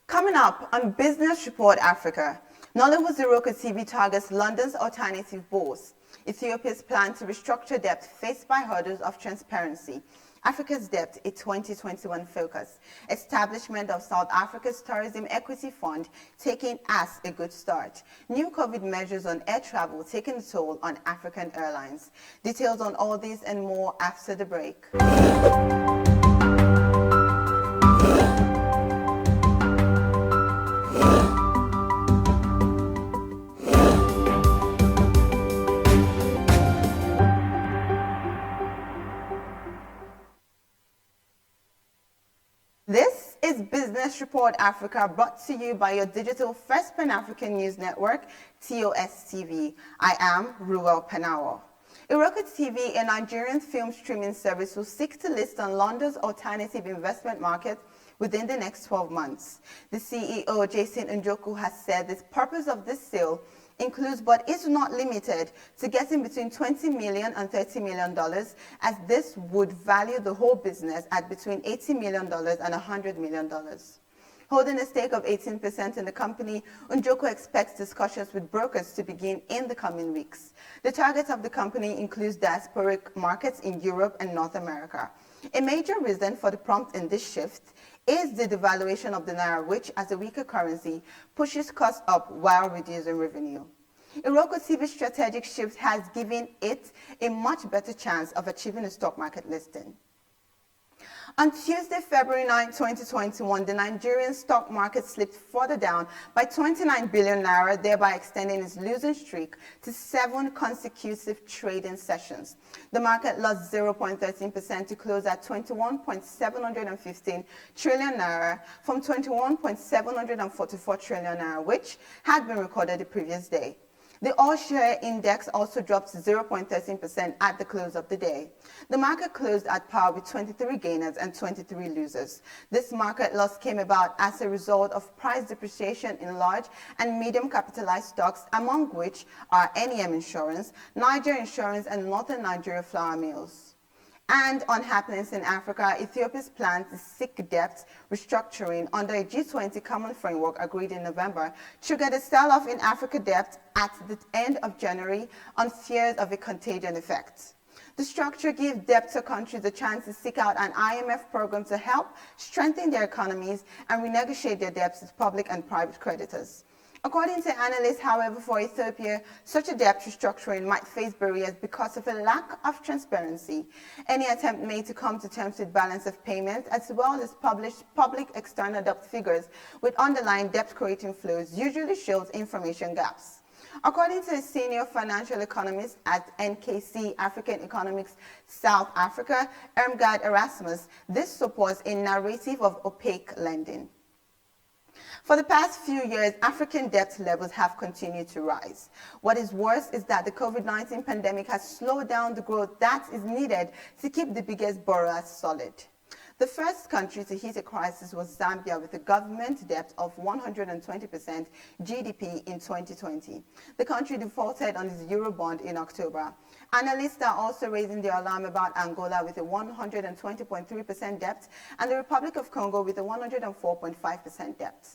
Coming up on Business Report Africa, Nollywood Iroko TV targets London's alternative bourse. Ethiopia's plan to restructure debt faced by hurdles of transparency. Africa's debt, a 2021 focus. Establishment of South Africa's Tourism Equity Fund taking as a good start. New COVID measures on air travel taking a toll on African airlines. Details on all these and more after the break. This is Business Report Africa, brought to you by your digital First Pan-African News Network, TOS TV. I am Ruel Penawa. Iroko TV, a Nigerian film streaming service, will seek to list on London's alternative investment market within the next 12 months. The CEO, Jason Njoku, has said the purpose of this sale includes but is not limited to getting between $20 million and $30 million, as this would value the whole business at between $80 million and $100 million. Holding a stake of 18% in the company, Njoku expects discussions with brokers to begin in the coming weeks. The target of the company includes diasporic markets in Europe and North America. A major reason for the prompt in this shift is the devaluation of the Naira, which, as a weaker currency, pushes costs up while reducing revenue. Iroko TV's strategic shift has given it a much better chance of achieving a stock market listing. On Tuesday, February 9, 2021, the Nigerian stock market slipped further down by 29 billion naira, thereby extending its losing streak to 7 consecutive trading sessions. The market lost 0.13% to close at 21.715 trillion naira from 21.744 trillion naira, which had been recorded the previous day. The all-share index also dropped 0.13% at the close of the day. The market closed at par with 23 gainers and 23 losers. This market loss came about as a result of price depreciation in large and medium capitalized stocks, among which are NEM Insurance, Niger Insurance, and Northern Nigeria Flour Mills. And on happenings in Africa, Ethiopia's plan to seek debt restructuring under a G20 common framework agreed in November triggered a sell-off in Africa debt at the end of January on fears of a contagion effect. The structure gives debtor countries a chance to seek out an IMF program to help strengthen their economies and renegotiate their debts with public and private creditors. According to analysts, however, for Ethiopia, such a debt restructuring might face barriers because of a lack of transparency. Any attempt made to come to terms with balance of payments, as well as published public external debt figures with underlying debt-creating flows, usually shows information gaps. According to a senior financial economist at NKC African Economics South Africa, Irmgard Erasmus, this supports a narrative of opaque lending. For the past few years, African debt levels have continued to rise. What is worse is that the COVID-19 pandemic has slowed down the growth that is needed to keep the biggest borrowers solid. The first country to hit a crisis was Zambia, with a government debt of 120% GDP in 2020. The country defaulted on its Eurobond in October. Analysts are also raising their alarm about Angola with a 120.3% debt and the Republic of Congo with a 104.5% debt.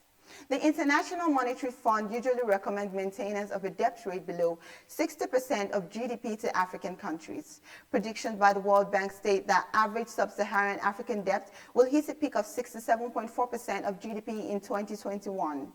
The International Monetary Fund usually recommends maintenance of a debt rate below 60% of GDP to African countries. Predictions by the World Bank state that average sub-Saharan African debt will hit a peak of 67.4% of GDP in 2021.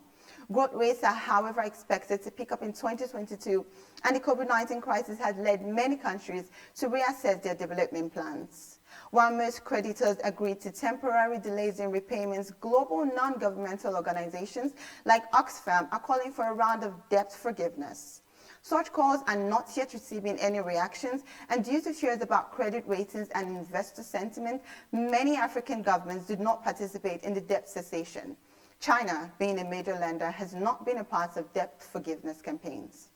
Growth rates are, however, expected to pick up in 2022, and the COVID-19 crisis has led many countries to reassess their development plans. While most creditors agreed to temporary delays in repayments, global non-governmental organizations like Oxfam are calling for a round of debt forgiveness. Such calls are not yet receiving any reactions, and due to fears about credit ratings and investor sentiment, many African governments did not participate in the debt cessation. China, being a major lender, has not been a part of debt forgiveness campaigns.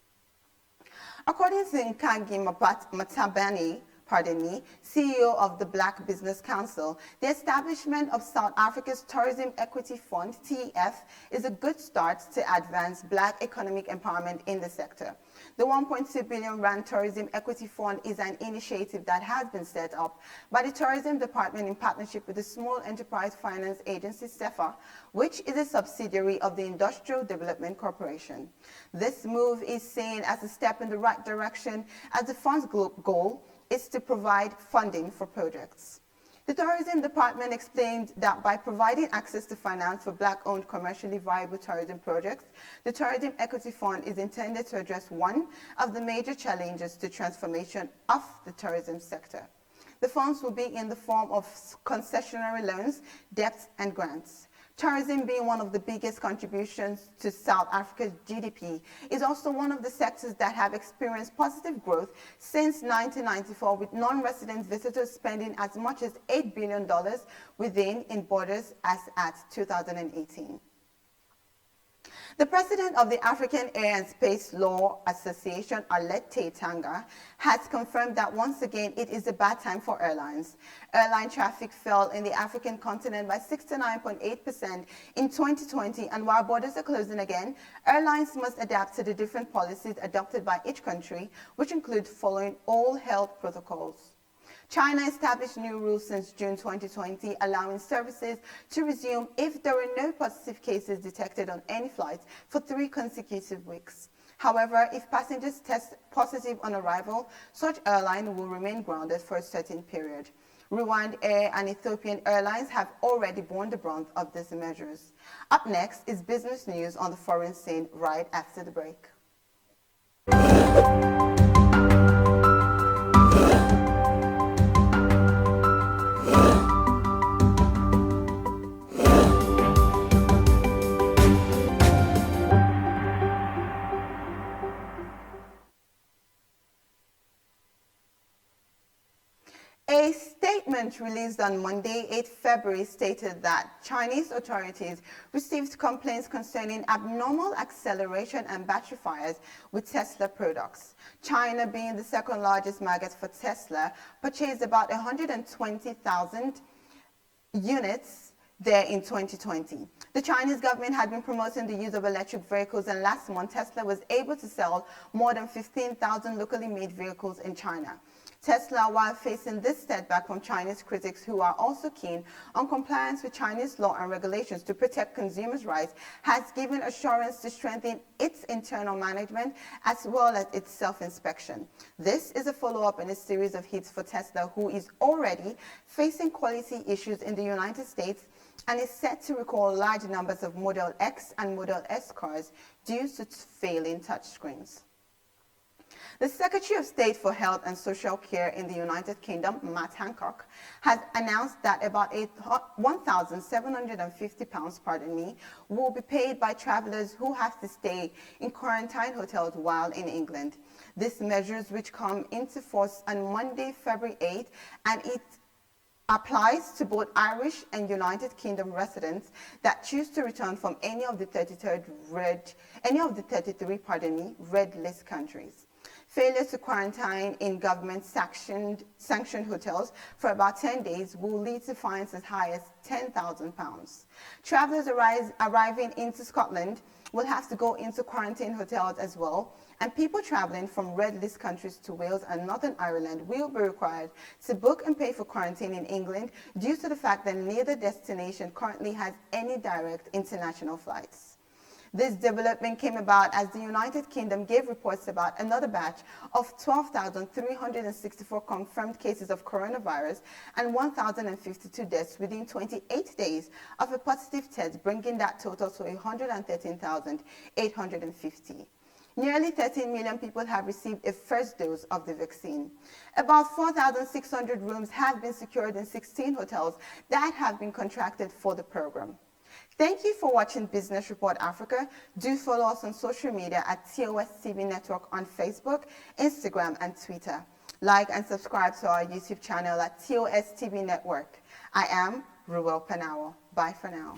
According to Nkangi Matabane, CEO of the Black Business Council, the establishment of South Africa's Tourism Equity Fund, TEF, is a good start to advance Black economic empowerment in the sector. The 1.2 billion Rand Tourism Equity Fund is an initiative that has been set up by the Tourism Department in partnership with the Small Enterprise Finance Agency, SEFA, which is a subsidiary of the Industrial Development Corporation. This move is seen as a step in the right direction, as the fund's goal is to provide funding for projects. The Tourism Department explained that by providing access to finance for Black-owned commercially viable tourism projects, the Tourism Equity Fund is intended to address one of the major challenges to transformation of the tourism sector. The funds will be in the form of concessionary loans, debts, and grants. Tourism, being one of the biggest contributions to South Africa's GDP, is also one of the sectors that have experienced positive growth since 1994, with non-resident visitors spending as much as $8 billion within borders as at 2018. The president of the African Air and Space Law Association, Alette Tanga, has confirmed that once again it is a bad time for airlines. Airline traffic fell in the African continent by 69.8% in 2020, and while borders are closing again, airlines must adapt to the different policies adopted by each country, which include following all health protocols. China established new rules since June 2020, allowing services to resume if there were no positive cases detected on any flights for 3 consecutive weeks. However, if passengers test positive on arrival, such airline will remain grounded for a certain period. Rwanda Air and Ethiopian Airlines have already borne the brunt of these measures. Up next is business news on the foreign scene right after the break. A statement released on Monday, 8 February, stated that Chinese authorities received complaints concerning abnormal acceleration and battery fires with Tesla products. China, being the second largest market for Tesla, purchased about 120,000 units there in 2020. The Chinese government had been promoting the use of electric vehicles, and last month Tesla was able to sell more than 15,000 locally made vehicles in China. Tesla, while facing this setback from Chinese critics who are also keen on compliance with Chinese law and regulations to protect consumers' rights, has given assurance to strengthen its internal management as well as its self-inspection. This is a follow-up in a series of hits for Tesla, who is already facing quality issues in the United States and is set to recall large numbers of Model X and Model S cars due to failing touchscreens. The Secretary of State for Health and Social Care in the United Kingdom, Matt Hancock, has announced that about £1,750, will be paid by travellers who have to stay in quarantine hotels while in England. These measures, which come into force on Monday, February 8th, and it applies to both Irish and United Kingdom residents that choose to return from any of the 33 red list countries. Failure to quarantine in government-sanctioned hotels for about 10 days will lead to fines as high as £10,000. Travellers arriving into Scotland will have to go into quarantine hotels as well, and people travelling from red list countries to Wales and Northern Ireland will be required to book and pay for quarantine in England due to the fact that neither destination currently has any direct international flights. This development came about as the United Kingdom gave reports about another batch of 12,364 confirmed cases of coronavirus and 1,052 deaths within 28 days of a positive test, bringing that total to 113,850. Nearly 13 million people have received a first dose of the vaccine. About 4,600 rooms have been secured in 16 hotels that have been contracted for the program. Thank you for watching Business Report Africa. Do follow us on social media at TOS TV Network on Facebook, Instagram, and Twitter. Like and subscribe to our YouTube channel at TOS TV Network. I am Ruel Panawo. Bye for now.